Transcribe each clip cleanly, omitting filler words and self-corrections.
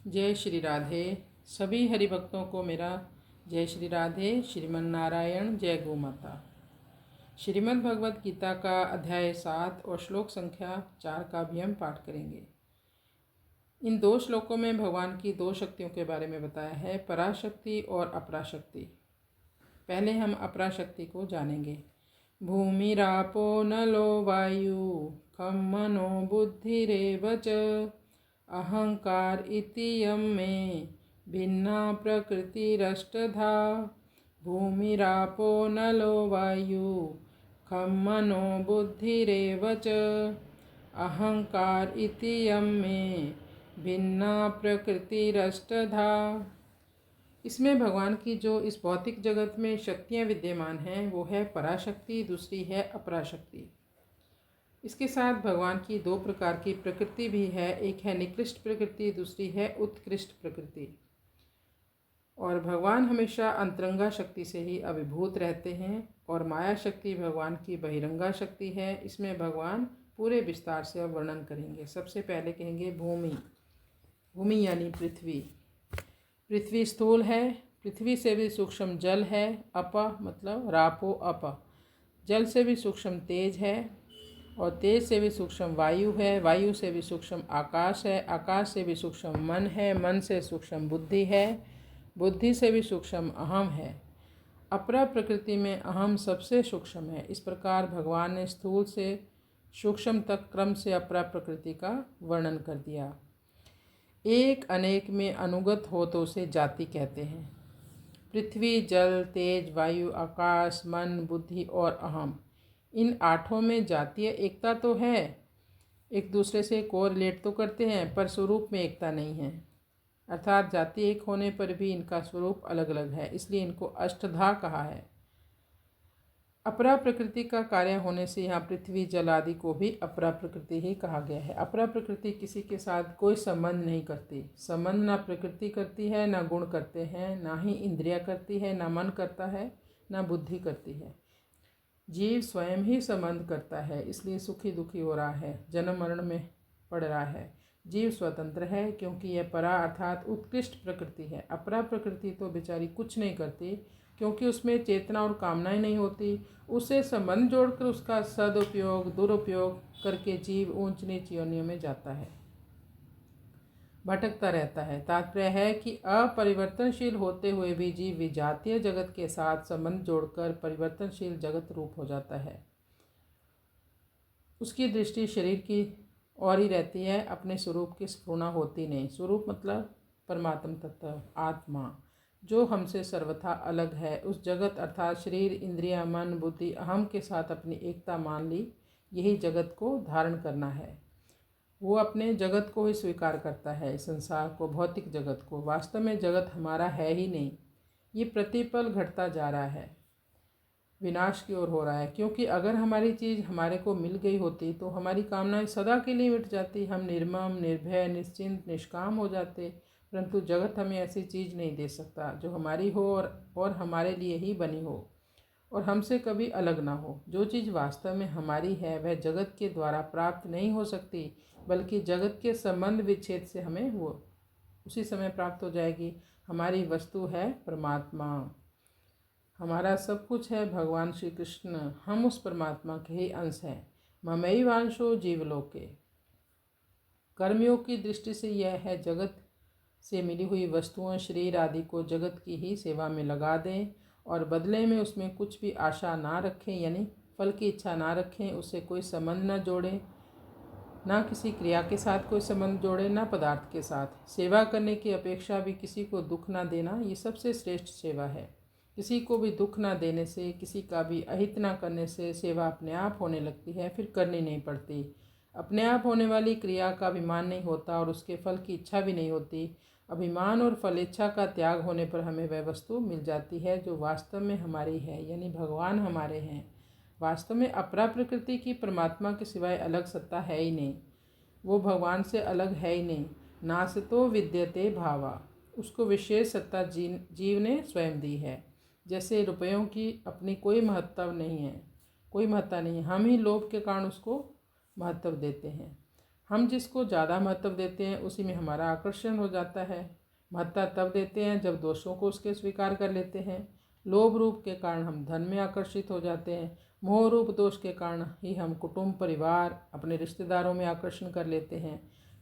जय श्री राधे। सभी हरि भक्तों को मेरा जय श्री राधे। श्रीमन नारायण, जय गौ माता। श्रीमद् भगवद गीता का अध्याय 7 और श्लोक संख्या 4 का भी हम पाठ करेंगे। इन 2 श्लोकों में भगवान की 2 शक्तियों के बारे में बताया है, पराशक्ति और अपराशक्ति। पहले हम अपराशक्ति को जानेंगे। भूमिरापो नलो वायु खम मनो बुद्धिरेव च अहंकार इति यम में भिन्ना प्रकृतिरष्टधा। भूमिरापो नलो वायु खम मनो बुद्धिरेव च अहंकार इति यम में भिन्ना प्रकृतिरष्टधा। इसमें भगवान की जो इस भौतिक जगत में शक्तियाँ विद्यमान हैं वो है पराशक्ति, दूसरी है अपराशक्ति। इसके साथ भगवान की 2 प्रकार की प्रकृति भी है, एक है निकृष्ट प्रकृति, दूसरी है उत्कृष्ट प्रकृति। और भगवान हमेशा अंतरंगा शक्ति से ही अभिभूत रहते हैं और माया शक्ति भगवान की बहिरंगा शक्ति है। इसमें भगवान पूरे विस्तार से अब वर्णन करेंगे। सबसे पहले कहेंगे भूमि। भूमि यानी पृथ्वी। पृथ्वी स्थूल है, पृथ्वी से भी सूक्ष्म जल है। अप मतलब रापो अप, जल से भी सूक्ष्म तेज है और तेज से भी सूक्ष्म वायु है। वायु से भी सूक्ष्म आकाश है, आकाश से भी सूक्ष्म मन है, मन से सूक्ष्म बुद्धि है, बुद्धि से भी सूक्ष्म अहम है। अपरा प्रकृति में अहम सबसे सूक्ष्म है। इस प्रकार भगवान ने स्थूल से सूक्ष्म तक क्रम से अपरा प्रकृति का वर्णन कर दिया। एक अनेक में अनुगत हो तो उसे जाति कहते हैं। पृथ्वी, जल, तेज, वायु, आकाश, मन, बुद्धि और अहम, इन 8 में जातीय एकता तो है, एक दूसरे से कोरिलेट तो करते हैं, पर स्वरूप में एकता नहीं है। अर्थात जाति एक होने पर भी इनका स्वरूप अलग अलग है, इसलिए इनको अष्टधा कहा है। अपरा प्रकृति का कार्य होने से यहाँ पृथ्वी, जल आदि को भी अपरा प्रकृति ही कहा गया है। अपरा प्रकृति किसी के साथ कोई संबंध नहीं करती। संबंध ना प्रकृति करती है, ना गुण करते हैं, ना ही इंद्रिया करती है, ना मन करता है, ना बुद्धि करती है। जीव स्वयं ही संबंध करता है, इसलिए सुखी दुखी हो रहा है, जन्म मरण में पड़ रहा है। जीव स्वतंत्र है क्योंकि यह परा अर्थात उत्कृष्ट प्रकृति है। अपरा प्रकृति तो बेचारी कुछ नहीं करती क्योंकि उसमें चेतना और कामनाएं नहीं होती। उससे संबंध जोड़कर उसका सदुपयोग दुरुपयोग करके जीव ऊंच नीच योनियों में जाता है, भटकता रहता है। तात्पर्य है कि अपरिवर्तनशील होते हुए भी जीव विजातीय जगत के साथ संबंध जोड़कर परिवर्तनशील जगत रूप हो जाता है। उसकी दृष्टि शरीर की ओर ही रहती है, अपने स्वरूप की स्फुरना होती नहीं। स्वरूप मतलब परमात्म तत्व, आत्मा, जो हमसे सर्वथा अलग है। उस जगत अर्थात शरीर, इंद्रिया, मन, बुद्धि, अहम के साथ अपनी एकता मान ली, यही जगत को धारण करना है। वो अपने जगत को ही स्वीकार करता है, संसार को, भौतिक जगत को। वास्तव में जगत हमारा है ही नहीं, ये प्रतिपल घटता जा रहा है, विनाश की ओर हो रहा है। क्योंकि अगर हमारी चीज़ हमारे को मिल गई होती तो हमारी कामनाएं सदा के लिए मिट जाती, हम निर्मम, निर्भय, निश्चिंत, निष्काम हो जाते। परंतु जगत हमें ऐसी चीज़ नहीं दे सकता जो हमारी हो और हमारे लिए ही बनी हो और हमसे कभी अलग ना हो। जो चीज़ वास्तव में हमारी है वह जगत के द्वारा प्राप्त नहीं हो सकती, बल्कि जगत के संबंध विच्छेद से हमें वो उसी समय प्राप्त हो जाएगी। हमारी वस्तु है परमात्मा, हमारा सब कुछ है भगवान श्री कृष्ण। हम उस परमात्मा के ही अंश हैं। ममैवांशो जीवलोके। कर्मयोग की दृष्टि से यह है, जगत से मिली हुई वस्तुओं, शरीर आदि को जगत की ही सेवा में लगा दें और बदले में उसमें कुछ भी आशा ना रखें, यानी फल की इच्छा ना रखें, उससे कोई संबंध ना जोड़ें, ना किसी क्रिया के साथ कोई संबंध जोड़े, ना पदार्थ के साथ। सेवा करने की अपेक्षा भी किसी को दुख ना देना, ये सबसे श्रेष्ठ सेवा है। किसी को भी दुख ना देने से, किसी का भी अहित ना करने से सेवा अपने आप होने लगती है, फिर करनी नहीं पड़ती। अपने आप होने वाली क्रिया का अभिमान नहीं होता और उसके फल की इच्छा भी नहीं होती। अभिमान और फल इच्छा का त्याग होने पर हमें वह वस्तु मिल जाती है जो वास्तव में हमारी है, यानी भगवान हमारे हैं। वास्तव में अपरा प्रकृति की परमात्मा के सिवाय अलग सत्ता है ही नहीं, वो भगवान से अलग है ही नहीं। नासतो विद्यते भावा, उसको विशेष सत्ता जीव ने स्वयं दी है। जैसे रुपयों की अपनी कोई महत्व नहीं है, कोई महत्ता नहीं है, हम ही लोभ के कारण उसको महत्व देते हैं। हम जिसको ज़्यादा महत्व देते हैं उसी में हमारा आकर्षण हो जाता है। महत्ता तब देते हैं जब दोषों को उसके स्वीकार कर लेते हैं। लोभ रूप के कारण हम धन में आकर्षित हो जाते हैं। मोह रूप दोष के कारण ही हम कुटुंब, परिवार, अपने रिश्तेदारों में आकर्षण कर लेते हैं।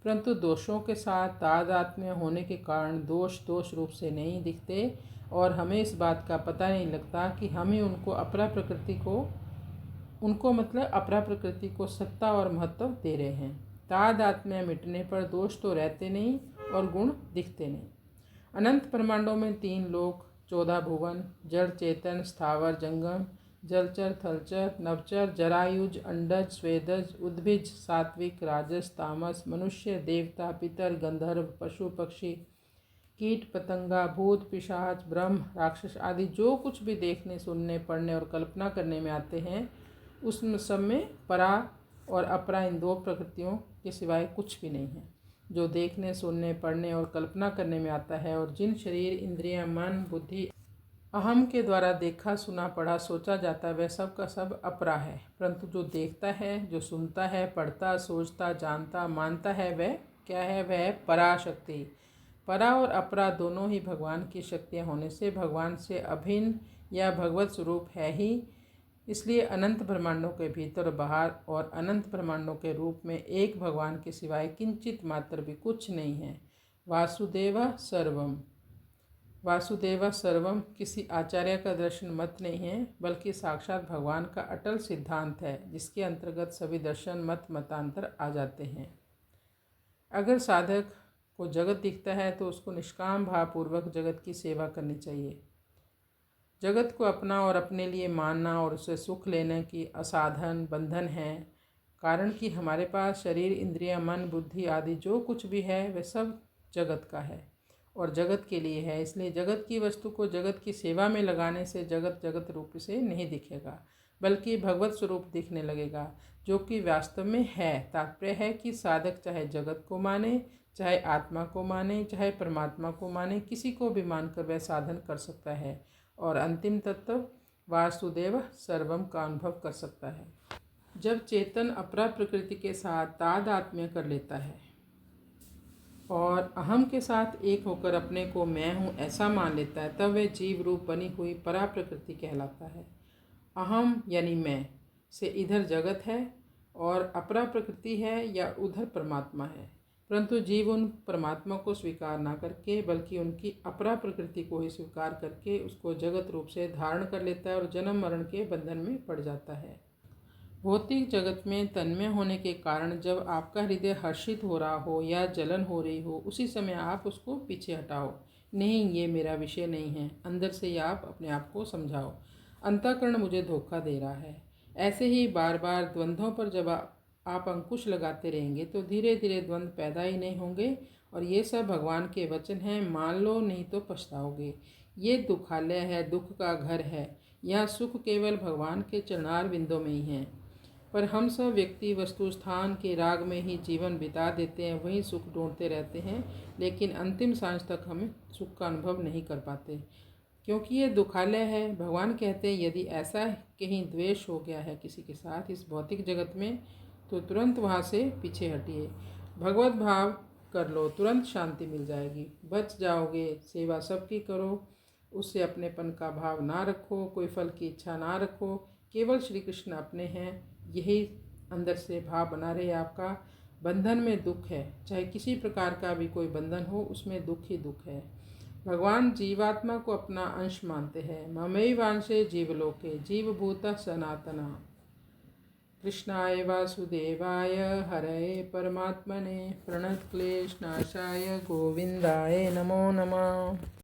परंतु दोषों के साथ तादात्म्य होने के कारण दोष दोष रूप से नहीं दिखते और हमें इस बात का पता नहीं लगता कि हम ही उनको अपरा प्रकृति को सत्ता और महत्व दे रहे हैं। तादात्म्य मिटने पर दोष तो रहते नहीं और गुण दिखते नहीं। अनंत ब्रह्मांडों में 3 लोक, 14 भुवन, जड़ चेतन, स्थावर जंगम, जलचर, थलचर, नवचर, जरायुज, अंडज, स्वेदज, उद्भिज, सात्विक, राजस, तामस, मनुष्य, देवता, पितर, गंधर्व, पशु, पक्षी, कीट, पतंगा, भूत, पिशाच, ब्रह्म, राक्षस आदि जो कुछ भी देखने, सुनने, पढ़ने और कल्पना करने में आते हैं, उस सब में परा और अपरा इन 2 प्रकृतियों के सिवाय कुछ भी नहीं है। जो देखने, सुनने, पढ़ने और कल्पना करने में आता है और जिन शरीर, इंद्रियां, मन, बुद्धि, अहम के द्वारा देखा, सुना, पढ़ा, सोचा जाता है, वह सब का सब अपरा है। परंतु जो देखता है, जो सुनता है, पढ़ता, सोचता, जानता, मानता है, वह क्या है? वह है पराशक्ति। परा और अपरा दोनों ही भगवान की शक्तियाँ होने से भगवान से अभिन्न या भगवत स्वरूप है ही। इसलिए अनंत ब्रह्मांडों के भीतर बाहर और अनंत ब्रह्मांडों के रूप में एक भगवान के सिवाय किंचित मात्र भी कुछ नहीं है। वासुदेव सर्वम। वासुदेव सर्वम किसी आचार्य का दर्शन मत नहीं है, बल्कि साक्षात भगवान का अटल सिद्धांत है, जिसके अंतर्गत सभी दर्शन मत मतांतर आ जाते हैं। अगर साधक को जगत दिखता है तो उसको निष्काम भावपूर्वक जगत की सेवा करनी चाहिए। जगत को अपना और अपने लिए मानना और उससे सुख लेने की असाधन बंधन है। कारण कि हमारे पास शरीर, इंद्रियां, मन, बुद्धि आदि जो कुछ भी है वह सब जगत का है और जगत के लिए है। इसलिए जगत की वस्तु को जगत की सेवा में लगाने से जगत जगत रूप से नहीं दिखेगा, बल्कि भगवत स्वरूप दिखने लगेगा, जो कि वास्तव में है। तात्पर्य है कि साधक चाहे जगत को माने, चाहे आत्मा को माने, चाहे परमात्मा को माने, किसी को भी मानकर वह साधन कर सकता है और अंतिम तत्व वासुदेव सर्वम का अनुभव कर सकता है। जब चेतन अपरा प्रकृति के साथ तादात्म्य कर लेता है और अहम के साथ एक होकर अपने को मैं हूँ ऐसा मान लेता है, तब वह जीव रूप बनी हुई परा प्रकृति कहलाता है। अहम यानी मैं से इधर जगत है और अपरा प्रकृति है या उधर परमात्मा है। परंतु जीव उन परमात्मा को स्वीकार ना करके बल्कि उनकी अपरा प्रकृति को ही स्वीकार करके उसको जगत रूप से धारण कर लेता है और जन्म मरण के बंधन में पड़ जाता है। भौतिक जगत में तन्मय होने के कारण जब आपका हृदय हर्षित हो रहा हो या जलन हो रही हो, उसी समय आप उसको पीछे हटाओ। नहीं, ये मेरा विषय नहीं है, अंदर से ही आप अपने आप को समझाओ, अंतःकरण मुझे धोखा दे रहा है। ऐसे ही बार बार द्वंद्वों पर जब आप अंकुश लगाते रहेंगे तो धीरे धीरे द्वंद्व पैदा ही नहीं होंगे। और ये सब भगवान के वचन हैं, मान लो नहीं तो पछताओगे। ये दुखालय है, दुख का घर है। यहाँ सुख केवल भगवान के चरणार बिंदों में ही है। पर हम सब व्यक्ति वस्तु स्थान के राग में ही जीवन बिता देते हैं, वहीं सुख ढूंढते रहते हैं, लेकिन अंतिम सांझ तक हम सुख का अनुभव नहीं कर पाते, क्योंकि ये दुखालय है। भगवान कहते हैं यदि ऐसा कहीं द्वेष हो गया है किसी के साथ इस भौतिक जगत में तो तुरंत वहाँ से पीछे हटिए, भगवत भाव कर लो, तुरंत शांति मिल जाएगी, बच जाओगे। सेवा सबकी करो, उससे अपनेपन का भाव ना रखो, कोई फल की इच्छा ना रखो, केवल श्री कृष्ण अपने हैं, यही अंदर से भाव बना रहे आपका। बंधन में दुख है, चाहे किसी प्रकार का भी कोई बंधन हो, उसमें दुख ही दुख है। भगवान जीवात्मा को अपना अंश मानते हैं। ममैवांशे जीवलोके जीवभूता सनातना। कृष्णाय वासुदेवाय हरये परमात्मने प्रणतक्लेशनाशाय गोविंदाय नमो नमः।